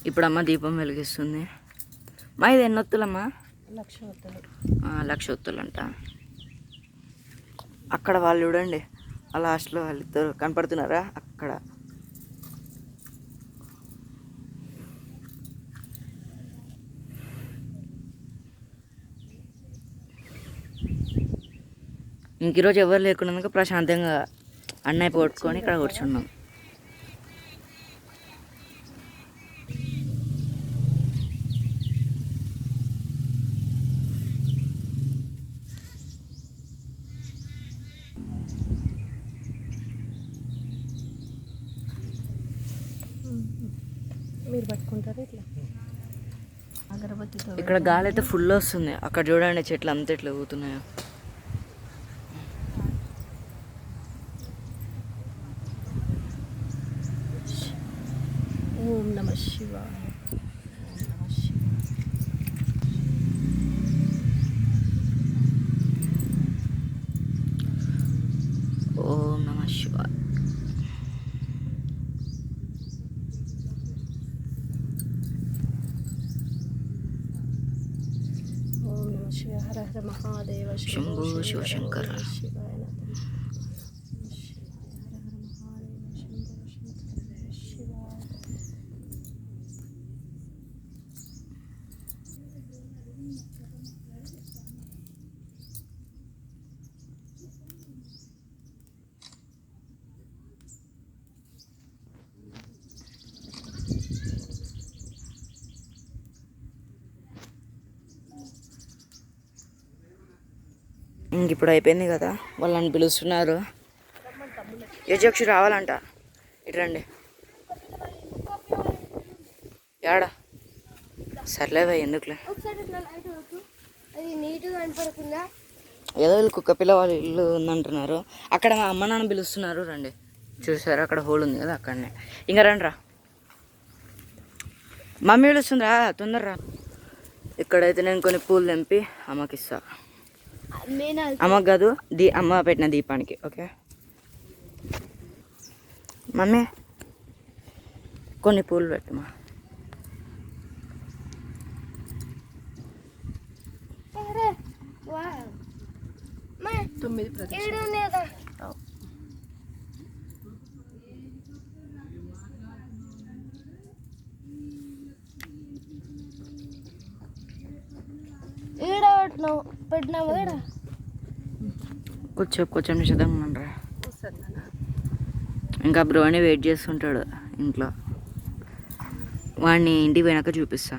ఇప్పుడు అమ్మ దీపం వెలిగిస్తుంది. మా ఇది ఎన్ని ఒత్తులమ్మా? 1,00,000 ఒత్తులు. 1,00,000 ఒత్తులు అంట. అక్కడ వాళ్ళు చూడండి, ఆ లాస్ట్లో వాళ్ళు ఇద్దరు కనపడుతున్నారా అక్కడ. ఇంక ఈరోజు ఎవరు లేకుండా ప్రశాంతంగా అన్నయ్య పట్టుకొని ఇక్కడ కూర్చున్నాం. మీరు పట్టుకుంటారు ఇట్లా అగరబత్తితో. ఇక్కడ గాలి అయితే ఫుల్ వస్తుంది. అక్కడ చూడండి చెట్లు అంతా ఎట్లా ఊగుతున్నాయో. ఓం నమ శివాయ. ఓం నమ శివాయ. ఓం నమ శివాయ. హర హర మహాదేవ. శంభో శివశంకర. శివాయ నమః. ఇంక ఇప్పుడు అయిపోయింది కదా, వాళ్ళని పిలుస్తున్నారు. యజక్షి రావాలంట. ఇటు రండి. యాడా సర్లేవా, ఎందుకులే. ఏదో వీళ్ళు కుక్క పిల్ల వాళ్ళ ఇల్లు ఉందంటున్నారు. అక్కడ మా అమ్మ నాన్న పిలుస్తున్నారు, రండి. చూసారు అక్కడ హోల్ ఉంది కదా, అక్కడనే. ఇంకా రండి రా, మమ్మీ పిలుస్తుందిరా, తొందరరా. ఇక్కడైతే నేను కొన్ని పూలు తెంపి అమ్మకి ఇస్తా. అమ్మకి కాదు, అమ్మ పెట్టిన దీపానికి. ఓకే మమ్మీ, కొన్ని పూలు పెట్టమా. పెట్టినావు కొంచెం నిషేధం ఉండరా. ఇంకా బ్రో అని వెయిట్ చేస్తుంటాడు ఇంట్లో. వాడిని ఇంటికి పోయినాక చూపిస్తా.